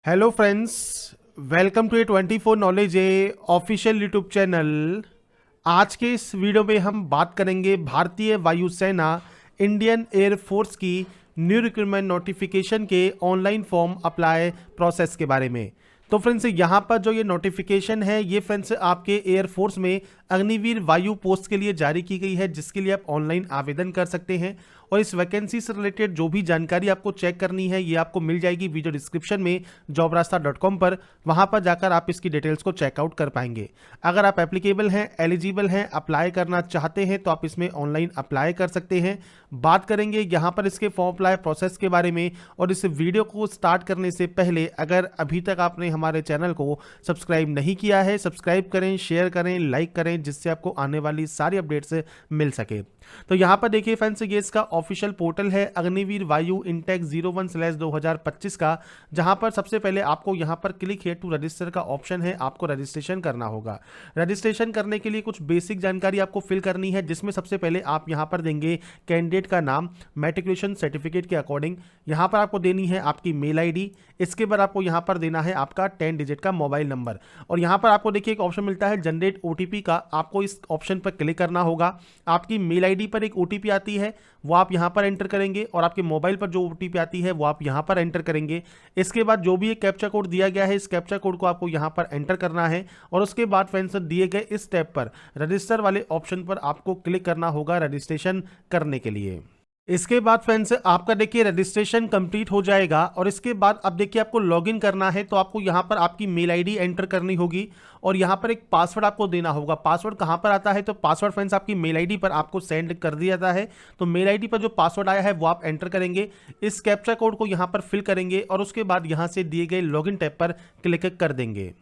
Hello friends, welcome to A 24 knowledge a official YouTube channel. आज के इस video में हम बात करेंगे भारतीय वायुसेना इंडियन एयर फोर्स की न्यू रिक्रूटमेंट नोटिफिकेशन के ऑनलाइन फॉर्म अप्लाई प्रोसेस के बारे में। तो फ्रेंड्स, यहाँ पर जो ये नोटिफिकेशन है ये फ्रेंड्स आपके एयर फोर्स में अग्निवीर वायु पोस्ट के लिए जारी की गई है, जिसके लिए आप ऑनलाइन आवेदन कर सकते हैं। और इस वैकेंसी से रिलेटेड जो भी जानकारी आपको चेक करनी है ये आपको मिल जाएगी वीडियो डिस्क्रिप्शन में jobrasta.com पर। वहां पर जाकर आप इसकी डिटेल्स को चेकआउट कर पाएंगे। अगर आप एप्लीकेबल हैं, एलिजिबल हैं, अप्लाई करना चाहते हैं तो आप इसमें ऑनलाइन अप्लाई कर सकते हैं। बात करेंगे यहाँ पर इसके फॉर्म अप्लाई प्रोसेस के बारे में। और इस वीडियो को स्टार्ट करने से पहले अगर अभी तक आपने हमारे चैनल को सब्सक्राइब नहीं किया है, सब्सक्राइब करें, शेयर करें, लाइक करें, जिससे आपको आने वाली सारी अपडेट्स मिल सके। तो यहाँ पर देखिए फ्रेंड्स, ये इसका ऑफिशियल पोर्टल है अग्निवीर वायु इंटेक 01/2025 का, जहां पर सबसे पहले आपको यहाँ पर क्लिक हियर टू रजिस्टर का ऑप्शन है। आपको रजिस्ट्रेशन करना होगा। रजिस्ट्रेशन करने के लिए कुछ बेसिक जानकारी आपको फिल करनी है, जिसमें सबसे पहले आप यहाँ पर देंगे कैंडिडेट का नाम मैट्रिकुलेशन सर्टिफिकेट के अकॉर्डिंग। यहाँ पर आपको देनी है आपकी मेल आईडी। इसके बाद आपको यहाँ पर देना है आपका 10 डिजिट का मोबाइल नंबर। और यहाँ पर आपको देखिए एक ऑप्शन मिलता है जनरेट ओटीपी का, आपको इस ऑप्शन पर क्लिक करना होगा। आपकी मेल आईडी पर एक ओटीपी आती है, वो आप यहाँ पर एंटर करेंगे, और आपके मोबाइल पर जो ओटीपी आती है वो आप यहाँ पर एंटर करेंगे। इसके बाद जो भी एक कैप्चा कोड दिया गया है, इस कैप्चा कोड को आपको यहाँ पर एंटर करना है। और उसके बाद फ्रेंड्स दिए गए इस टैब पर रजिस्टर वाले ऑप्शन पर आपको क्लिक करना होगा रजिस्ट्रेशन करने के लिए। इसके बाद फ्रेंड्स आपका देखिए रजिस्ट्रेशन कंप्लीट हो जाएगा। और इसके बाद अब देखिए आपको लॉगिन करना है, तो आपको यहाँ पर आपकी मेल आईडी एंटर करनी होगी और यहाँ पर एक पासवर्ड आपको देना होगा। पासवर्ड कहाँ पर आता है, तो पासवर्ड फ्रेंड्स आपकी मेल आईडी पर आपको सेंड कर दिया जाता है। तो मेल आईडी पर जो पासवर्ड आया है वो आप एंटर करेंगे, इस कैप्चा कोड को यहाँ पर फिल करेंगे और उसके बाद यहाँ से दिए गए लॉगिन टैब पर क्लिक कर देंगे।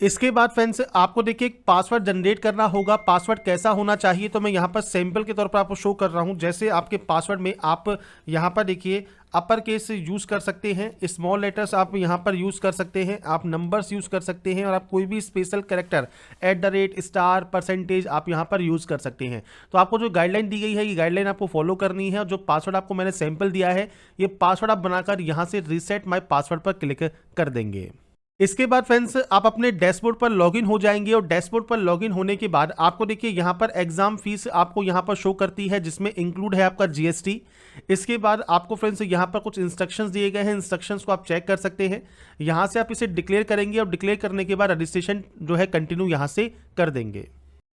इसके बाद फ्रेंड्स आपको देखिए एक पासवर्ड जनरेट करना होगा। पासवर्ड कैसा होना चाहिए, तो मैं यहाँ पर सैंपल के तौर पर आपको शो कर रहा हूँ। जैसे आपके पासवर्ड में आप यहाँ पर देखिए अपर केस यूज़ कर सकते हैं, स्मॉल लेटर्स आप यहाँ पर यूज़ कर सकते हैं, आप नंबर्स यूज़ कर सकते हैं, और आप कोई भी स्पेशल कैरेक्टर @ %% आप यहाँ पर यूज़ कर सकते हैं। तो आपको जो गाइडलाइन दी गई है ये गाइडलाइन आपको फॉलो करनी है। और जो पासवर्ड आपको मैंने सैंपल दिया है ये पासवर्ड आप बनाकर यहाँ से रीसेट माई पासवर्ड पर क्लिक कर देंगे। इसके बाद फ्रेंड्स आप अपने डैशबोर्ड पर लॉगिन हो जाएंगे। और डैशबोर्ड पर लॉगिन होने के बाद आपको देखिए यहाँ पर एग्जाम फीस आपको यहाँ पर शो करती है, जिसमें इंक्लूड है आपका जीएसटी। इसके बाद आपको फ्रेंड्स यहाँ पर कुछ इंस्ट्रक्शंस दिए गए हैं, इंस्ट्रक्शंस को आप चेक कर सकते हैं। यहाँ से आप इसे डिक्लेयर करेंगे और डिक्लेयर करने के बाद रजिस्ट्रेशन जो है कंटिन्यू यहाँ से कर देंगे।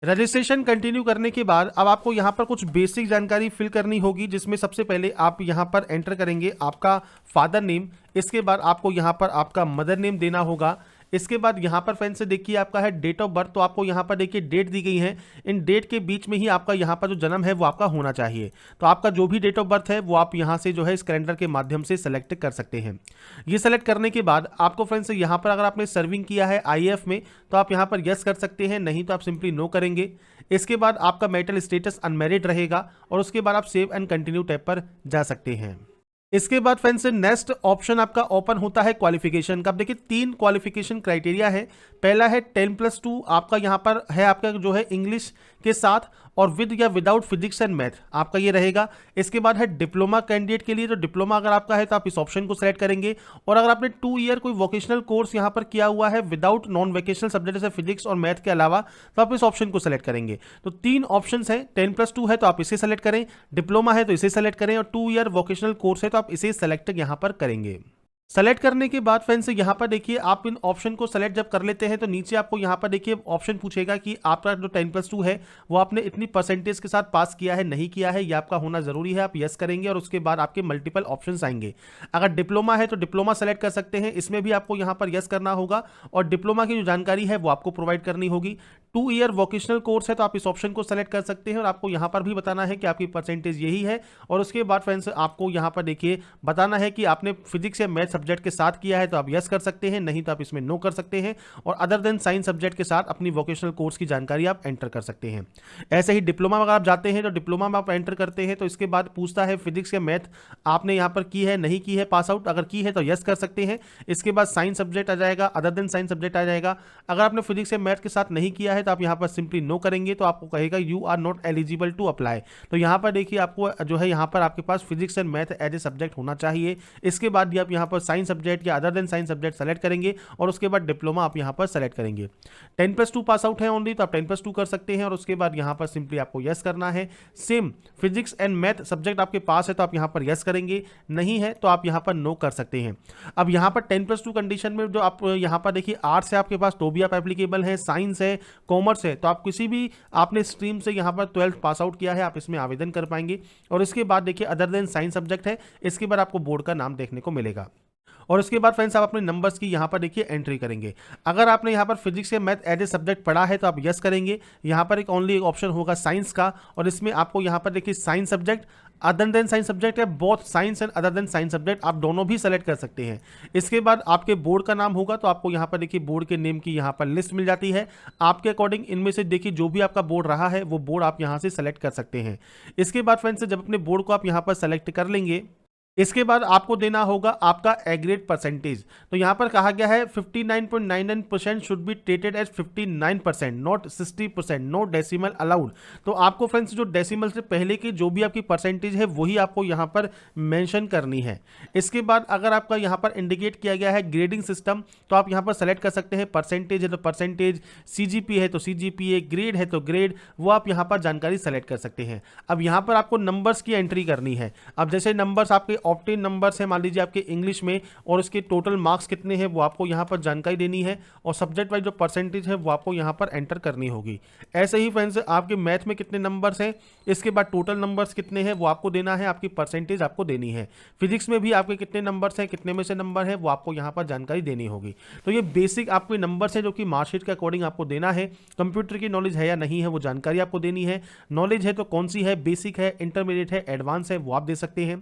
रजिस्ट्रेशन कंटिन्यू करने के बाद अब आपको यहाँ पर कुछ बेसिक जानकारी फिल करनी होगी, जिसमें सबसे पहले आप यहाँ पर एंटर करेंगे आपका फादर नेम। इसके बाद आपको यहाँ पर आपका मदर नेम देना होगा। इसके बाद यहाँ पर फ्रेंड्स से देखिए आपका है डेट ऑफ बर्थ, तो आपको यहाँ पर देखिए डेट दी गई है, इन डेट के बीच में ही आपका यहाँ पर जो जन्म है वो आपका होना चाहिए। तो आपका जो भी डेट ऑफ बर्थ है वो आप यहाँ से जो है इस कैलेंडर के माध्यम से सेलेक्ट कर सकते हैं। ये सेलेक्ट करने के बाद आपको फ्रेंड्स यहाँ पर अगर आपने सर्विंग किया है आईएएफ में तो आप यहाँ पर यस कर सकते हैं, नहीं तो आप सिंपली नो करेंगे। इसके बाद आपका मैरिटल स्टेटस अनमैरिड रहेगा और उसके बाद आप सेव एंड कंटिन्यू टैब पर जा सकते हैं। इसके बाद फ्रेंड्स नेक्स्ट ऑप्शन आपका ओपन होता है क्वालिफिकेशन का। अब देखिए 3 क्वालिफिकेशन क्राइटेरिया है। पहला है 10+2 आपका यहाँ पर है आपका जो है इंग्लिश के साथ और विद या विदाउट फिजिक्स एंड मैथ आपका ये रहेगा। इसके बाद है डिप्लोमा कैंडिडेट के लिए, तो डिप्लोमा अगर आपका है तो आप इस ऑप्शन को सेलेक्ट करेंगे। और अगर आपने 2 ईयर कोई वोकेशनल कोर्स यहाँ पर किया हुआ है विदाउट नॉन वोकेशनल सब्जेक्ट जैसे फिजिक्स और मैथ के अलावा, तो आप इस ऑप्शन को सेलेक्ट करेंगे। तो 3 ऑप्शन है, 10+2 है तो आप इसे सेलेक्ट करें, डिप्लोमा है तो इसे सेलेक्ट करें, और 2 ईयर वोकेशनल कोर्स है तो आप इसे सेलेक्ट यहाँ पर करेंगे। सेलेक्ट करने के बाद फ्रेंड्स यहाँ पर देखिए आप इन ऑप्शन को सेलेक्ट जब कर लेते हैं तो नीचे आपको यहाँ पर देखिए ऑप्शन पूछेगा कि आपका जो 10+2 है वो आपने इतनी परसेंटेज के साथ पास किया है नहीं किया है, ये आपका होना जरूरी है। आप यस करेंगे और उसके बाद आपके मल्टीपल ऑप्शंस आएंगे। अगर डिप्लोमा है तो डिप्लोमा सेलेक्ट कर सकते हैं, इसमें भी आपको यहाँ पर यस करना होगा और डिप्लोमा की जो जानकारी है वो आपको प्रोवाइड करनी होगी। 2 ईयर वोकेशनल कोर्स है तो आप इस ऑप्शन को सेलेक्ट कर सकते हैं और आपको यहाँ पर भी बताना है कि आपकी परसेंटेज यही है। और उसके बाद फ्रेंड्स आपको यहाँ पर देखिए बताना है कि आपने फिजिक्स या मैथ सब्जेक्ट के साथ किया है तो आप यस कर सकते हैं, नहीं तो आप इसमें नो कर सकते हैं। और अदर देन साइंस सब्जेक्ट के साथ अपनी वोकेशनल कोर्स की जानकारी आप एंटर कर सकते हैं। ऐसे ही डिप्लोमा में अगर आप जाते हैं तो डिप्लोमा में आप एंटर करते हैं तो इसके बाद पूछता है फिजिक्स या मैथ आपने यहाँ पर की है नहीं की है पास आउट, अगर की है तो यस कर सकते हैं। इसके बाद साइंस सब्जेक्ट आ जाएगा, अदर देन साइंस सब्जेक्ट आ जाएगा। अगर आपने फिजिक्स या मैथ के साथ नहीं किया है है तो आप यहाँ पर सिंपली नो करेंगे तो आपको कहेगा you are not eligible to apply. तो यहाँ पर देखिए आपको जो है यहाँ पर आपके पास physics and math as a subject होना चाहिए। इसके बाद आप यहाँ पर साइंस सब्जेक्ट या other than science subject select करेंगे और उसके बाद डिप्लोमा आप यहाँ पर सेलेक्ट करेंगे। 10+2 पास आउट है ओनली तो आप 10+2 कर सकते हैं और उसके बाद यहाँ पर सिंपली आपको यस करना है। Same physics and math subject आपके पास है तो आप यहाँ पर यस करेंगे, नहीं है तो आप यहाँ पर नो कर सकते हैं। अब यहाँ पर 10+2 कंडीशन में जो आप यहाँ पर देखिए आर्ट्स है आपके पास तो भी आप एप्लीकेबल है, साइंस है, कॉमर्स है तो आप किसी भी आपने स्ट्रीम से यहाँ पर 12th पास आउट किया है आप इसमें आवेदन कर पाएंगे। और इसके बाद देखिए अदर देन साइंस सब्जेक्ट है, इसके बाद आपको बोर्ड का नाम देखने को मिलेगा। और उसके बाद फ्रेंड्स आप अपने नंबर्स की यहाँ पर देखिए एंट्री करेंगे। अगर आपने यहाँ पर फिजिक्स या मैथ एज ए सब्जेक्ट पढ़ा है तो आप यस करेंगे। यहाँ पर एक ओनली एक ऑप्शन होगा साइंस का और इसमें आपको यहाँ पर देखिए science subject, other than science subject है, both science and other than science subject आप दोनों भी सेलेक्ट कर सकते हैं। इसके बाद आपके बोर्ड का नाम होगा तो आपको यहाँ पर देखिए बोर्ड के नेम की यहाँ पर लिस्ट मिल जाती है। आपके अकॉर्डिंग इनमें से देखिए जो भी आपका बोर्ड रहा है वो बोर्ड आप यहाँ से सेलेक्ट कर सकते हैं। इसके बाद फ्रेंड्स जब अपने बोर्ड को आप यहाँ पर सेलेक्ट कर लेंगे इसके बाद आपको देना होगा आपका एग्रेड परसेंटेज। तो यहाँ पर कहा गया है 59.99% should be treated as 59%, not 60%, no decimal allowed. तो आपको फ्रेंड्स जो डेसिमल से पहले की जो भी आपकी परसेंटेज है वही आपको यहाँ पर मेंशन करनी है। इसके बाद अगर आपका यहाँ पर इंडिकेट किया गया है ग्रेडिंग सिस्टम तो आप यहाँ पर सेलेक्ट कर सकते हैं। परसेंटेज है तो परसेंटेज, CGPA है तो CGPA, ग्रेड है तो ग्रेड, वो आप यहाँ पर जानकारी सेलेक्ट कर सकते हैं। अब यहाँ पर आपको नंबर्स की एंट्री करनी है। अब जैसे नंबर्स आपके ऑप्टेन नंबर्स है मान लीजिए आपके इंग्लिश में और उसके टोटल मार्क्स कितने हैं वो आपको यहाँ पर जानकारी देनी है और सब्जेक्ट वाइज जो परसेंटेज है वो आपको यहाँ पर एंटर करनी होगी। ऐसे ही फ्रेंड्स आपके मैथ में कितने नंबर्स हैं, इसके बाद टोटल नंबर्स कितने हैं वो आपको देना है, आपकी परसेंटेज आपको देनी है। फिजिक्स में भी आपके कितने नंबर्स हैं, कितने में से नंबर है वो आपको यहाँ पर जानकारी देनी होगी। तो ये बेसिक आपके नंबर्स हैं जो कि मार्कशीट के अकॉर्डिंग आपको देना है। कंप्यूटर की नॉलेज है या नहीं है वो जानकारी आपको देनी है। नॉलेज है तो कौन सी है, बेसिक है, इंटरमीडिएट है, एडवांस है, वो आप दे सकते हैं।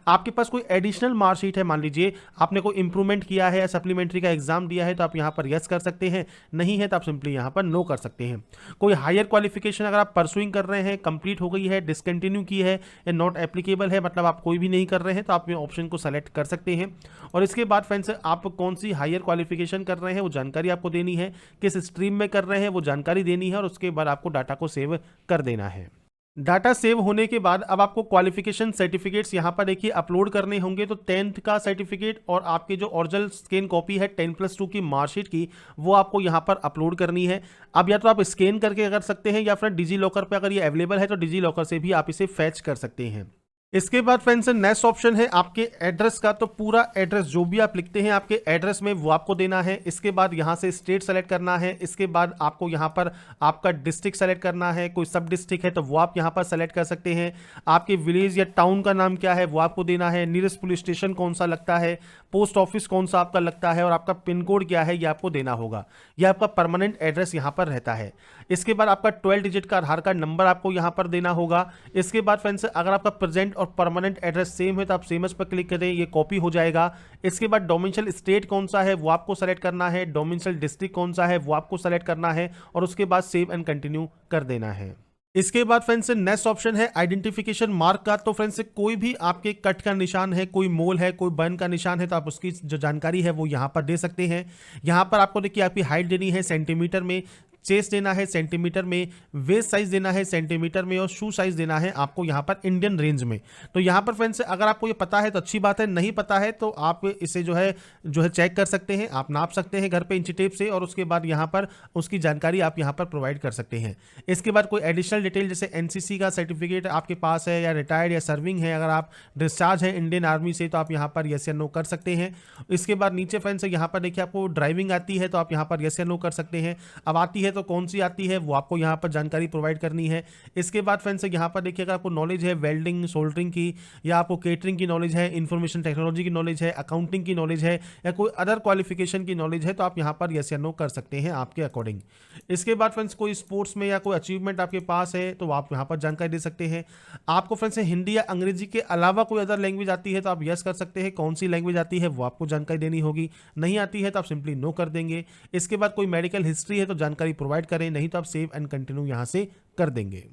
आपके पास कोई एडिशनल मार्कशीट है, मान लीजिए आपने कोई इंप्रूवमेंट किया है या सप्लीमेंट्री का एग्जाम दिया है तो आप यहाँ पर यस कर सकते हैं, नहीं है तो आप सिंपली यहाँ पर नो कर सकते हैं। कोई हायर क्वालिफिकेशन अगर आप परसुइंग कर रहे हैं, कंप्लीट हो गई है, डिसकंटिन्यू की है या नॉट एप्लीकेबल है, मतलब आप कोई भी नहीं कर रहे हैं तो आप ऑप्शन को सेलेक्ट कर सकते हैं। और इसके बाद फ्रेंड्स आप कौन सी हायर क्वालिफिकेशन कर रहे हैं वो जानकारी आपको देनी है, किस स्ट्रीम में कर रहे हैं वो जानकारी देनी है और उसके बाद आपको डाटा को सेव कर देना है। डाटा सेव होने के बाद अब आपको क्वालिफिकेशन सर्टिफिकेट्स यहाँ पर देखिए अपलोड करने होंगे। तो 10th का सर्टिफिकेट और आपके जो ओरिजिनल स्कैन कॉपी है 10+2 की मार्कशीट की वो आपको यहाँ पर अपलोड करनी है। अब या तो आप स्कैन करके कर सकते हैं या फिर डिजी लॉकर पर अगर ये अवेलेबल है तो डिजी लॉकर से भी आप इसे फैच कर सकते हैं। इसके बाद फ्रेंड्स नेक्स्ट ऑप्शन है आपके एड्रेस का। तो पूरा एड्रेस जो भी आप लिखते हैं आपके एड्रेस में वो आपको देना है। इसके बाद यहाँ से स्टेट सेलेक्ट करना है। इसके बाद आपको यहाँ पर आपका डिस्ट्रिक्ट सेलेक्ट करना है, कोई सब डिस्ट्रिक्ट है तो वो आप यहाँ पर सेलेक्ट कर सकते हैं। आपके विलेज या टाउन का नाम क्या है वो आपको देना है। नियरेस्ट पुलिस स्टेशन कौन सा लगता है, पोस्ट ऑफिस कौन सा आपका लगता है और आपका पिन कोड क्या है ये आपको देना होगा। ये आपका परमानेंट एड्रेस यहाँ पर रहता है। इसके बाद आपका 12 डिजिट का आधार कार्ड नंबर आपको यहाँ पर देना होगा। इसके बाद फ्रेंड्स अगर आपका प्रेजेंट और परमानेंट एड्रेस सेम है तो आप सेमस पर क्लिक करें, ये कॉपी हो जाएगा। इसके बाद डोमिसाइल स्टेट कौन सा है वो आपको सेलेक्ट करना है, डोमिसाइल डिस्ट्रिक्ट कौन सा है वो आपको सेलेक्ट करना है और उसके बाद सेव एंड कंटिन्यू कर देना है। इसके बाद फ्रेंड्स नेक्स्ट ऑप्शन है आइडेंटिफिकेशन मार्क का। तो फ्रेंड्स कोई भी आपके कट का निशान है, कोई मोल है, कोई बर्न का निशान है तो आप उसकी जो जानकारी है वो यहाँ पर दे सकते हैं। यहाँ पर आपको देखिए आपकी हाइट देनी है सेंटीमीटर में, चेस्ट देना है सेंटीमीटर में, वेस्ट साइज देना है सेंटीमीटर में और शू साइज देना है आपको यहाँ पर इंडियन रेंज में। तो यहाँ पर फ्रेंड्स अगर आपको ये पता है तो अच्छी बात है, नहीं पता है तो आप इसे जो है चेक कर सकते हैं, आप नाप सकते हैं घर पे इंची टेप से और उसके बाद यहाँ पर उसकी जानकारी आप यहाँ पर प्रोवाइड कर सकते हैं। इसके बाद कोई एडिशनल डिटेल जैसे NCC का सर्टिफिकेट आपके पास है या रिटायर्ड या सर्विंग है, अगर आप डिस्चार्ज है इंडियन आर्मी से तो आप यहाँ पर यस या नो कर सकते हैं। इसके बाद नीचे फ्रेंड्स यहाँ पर देखिए आपको ड्राइविंग आती है तो आप यहाँ पर यस या नो कर सकते हैं। अब आती है तो कौन सी आती है वो आपको यहाँ पर जानकारी प्रोवाइड करनी है। इसके बाद फ्रेंड्स यहाँ पर देखिएगा आपको नॉलेज है वेल्डिंग सोल्डरिंग की या आपको केटरिंग की नॉलेज है, इंफॉर्मेशन टेक्नोलॉजी की नॉलेज है, अकाउंटिंग की नॉलेज है या कोई अदर क्वालिफिकेशन की नॉलेज है तो आप यहाँ पर यस या नो कर सकते हैं आपके अकॉर्डिंग। इसके बाद फ्रेंड्स कोई स्पोर्ट्स में या कोई अचीवमेंट आपके पास है तो आप यहाँ पर जानकारी दे सकते हैं। आपको फ्रेंड्स हिंदी या अंग्रेजी के अलावा कोई अदर लैंग्वेज आती है तो आप यस कर सकते हैं, कौन सी लैंग्वेज आती है वो आपको जानकारी देनी होगी, नहीं आती है तो आप सिंपली नो कर देंगे। इसके बाद कोई मेडिकल हिस्ट्री है तो जानकारी प्रोवाइड करें, नहीं तो आप सेव एंड कंटिन्यू यहाँ से कर देंगे।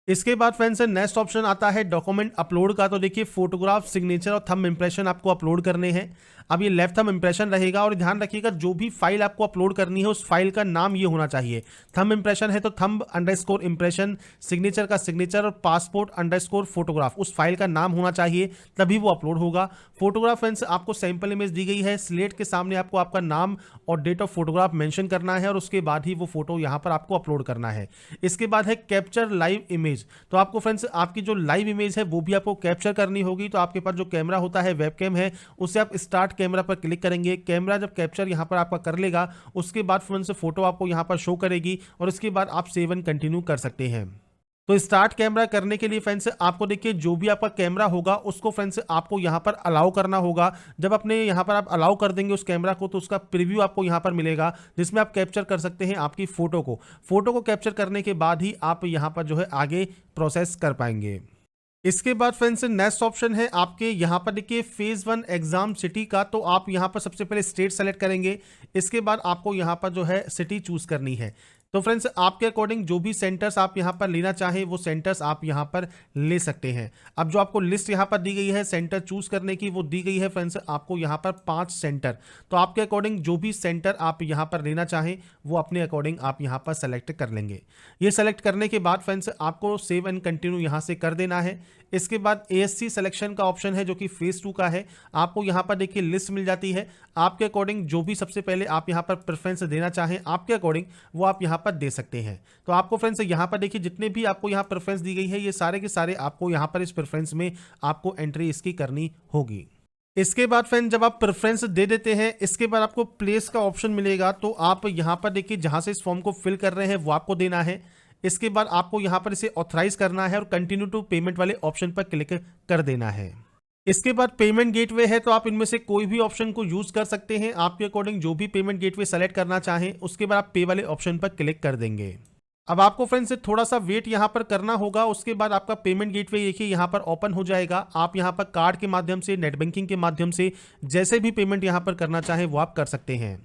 इसके बाद फ्रेंड्स नेक्स्ट ऑप्शन आता है डॉक्यूमेंट अपलोड का। तो देखिए फोटोग्राफ, सिग्नेचर और थंब इंप्रेशन आपको अपलोड करने हैं। अब ये लेफ्ट थंब इंप्रेशन रहेगा और ध्यान रखिएगा जो भी फाइल आपको अपलोड करनी है उस फाइल का नाम ये होना चाहिए। थंब इंप्रेशन है तो थंब अंडरस्कोर इंप्रेशन, सिग्नेचर का सिग्नेचर और पासपोर्ट अंडरस्कोर फोटोग्राफ उस फाइल का नाम होना चाहिए, तभी वो अपलोड होगा। फोटोग्राफ फ्रेंड्स आपको सैंपल इमेज दी गई है, स्लेट के सामने आपको आपका नाम और डेट ऑफ फोटोग्राफ मेंशन करना है और उसके बाद ही वो फोटो यहाँ पर आपको अपलोड करना है। इसके बाद है कैप्चर लाइव इमेज। तो आपको फ्रेंड्स आपकी जो लाइव इमेज है वो भी आपको कैप्चर करनी होगी। तो आपके पास जो कैमरा होता है, वेबकैम है, उससे आप स्टार्ट कैमरा पर क्लिक करेंगे। कैमरा जब कैप्चर यहाँ पर आपका कर लेगा उसके बाद फ्रेंड्स फोटो आपको यहाँ पर शो करेगी और इसके बाद आप सेव एंड कंटिन्यू कर सकते हैं। तो स्टार्ट कैमरा करने के लिए फ्रेंड्स आपको देखिए जो भी आपका कैमरा होगा उसको फ्रेंड्स आपको यहाँ पर अलाउ करना होगा। जब अपने यहाँ पर आप अलाउ कर देंगे उस कैमरा को तो उसका प्रीव्यू आपको यहाँ पर मिलेगा जिसमें आप कैप्चर कर सकते हैं आपकी फोटो को कैप्चर करने के बाद ही आप यहाँ पर जो है आगे प्रोसेस कर पाएंगे। इसके बाद फ्रेंड्स नेक्स्ट ऑप्शन है आपके यहाँ पर देखिए फेज 1 एग्जाम सिटी का। तो आप यहाँ पर सबसे पहले स्टेट सेलेक्ट करेंगे, इसके बाद आपको यहाँ पर जो है सिटी चूज करनी है। तो फ्रेंड्स आपके अकॉर्डिंग जो भी सेंटर्स आप यहाँ पर लेना चाहें वो सेंटर्स आप यहाँ पर ले सकते हैं। अब जो आपको लिस्ट यहाँ पर दी गई है सेंटर चूज करने की वो दी गई है फ्रेंड्स आपको यहाँ पर 5 सेंटर। तो आपके अकॉर्डिंग जो भी सेंटर आप यहाँ पर लेना चाहें वो अपने अकॉर्डिंग आप यहाँ पर सेलेक्ट कर लेंगे। ये सेलेक्ट करने के बाद फ्रेंड्स आपको सेव एंड कंटिन्यू यहाँ से कर देना है। इसके बाद ASC सिलेक्शन का ऑप्शन है जो कि फेज 2 का है। आपको यहाँ पर देखिए लिस्ट मिल जाती है, आपके अकॉर्डिंग जो भी सबसे पहले आप यहाँ पर प्रेफरेंस देना चाहें आपके अकॉर्डिंग वो आप यहाँ पर दे सकते हैं। तो आपको फ्रेंड्स यहाँ पर देखिए जितने भी आपको यहाँ प्रेफरेंस दी गई है ये सारे के सारे आपको यहाँ पर इस प्रेफरेंस में आपको एंट्री इसकी करनी होगी। इसके बाद फ्रेंड जब आप प्रेफरेंस दे देते हैं इसके बाद आपको प्लेस का ऑप्शन मिलेगा। तो आप यहाँ पर देखिए जहाँ से इस फॉर्म को फिल कर रहे हैं वो आपको देना है। इसके बाद आपको यहाँ पर इसे ऑथराइज करना है और कंटिन्यू टू पेमेंट वाले ऑप्शन पर क्लिक कर देना है। इसके बाद पेमेंट गेटवे है तो आप इनमें से कोई भी ऑप्शन को यूज कर सकते हैं आपके अकॉर्डिंग जो भी पेमेंट गेटवे सेलेक्ट करना चाहें। उसके बाद आप पे वाले ऑप्शन पर क्लिक कर देंगे। अब आपको फ्रेंड्स थोड़ा सा वेट यहाँ पर करना होगा, उसके बाद आपका पेमेंट गेटवे देखिए यहाँ पर ओपन हो जाएगा। आप यहाँ पर कार्ड के माध्यम से, नेट बैंकिंग के माध्यम से जैसे भी पेमेंट यहाँ पर करना चाहें वो आप कर सकते हैं।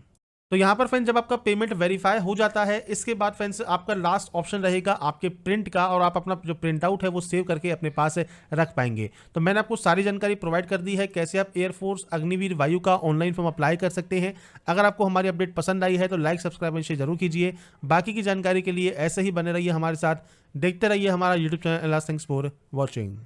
तो यहाँ पर फ्रेंड्स जब आपका पेमेंट वेरीफाई हो जाता है इसके बाद फ्रेंड्स आपका लास्ट ऑप्शन रहेगा आपके प्रिंट का और आप अपना जो प्रिंट आउट है वो सेव करके अपने पास रख पाएंगे। तो मैंने आपको सारी जानकारी प्रोवाइड कर दी है कैसे आप एयरफोर्स अग्निवीर वायु का ऑनलाइन फॉर्म अप्लाई कर सकते हैं। अगर आपको हमारी अपडेट पसंद आई है तो लाइक, सब्सक्राइब शेयर जरूर कीजिए। बाकी की जानकारी के लिए ऐसे ही बने रहिए हमारे साथ, देखते रहिए हमारा YouTube channel. Thanks for watching.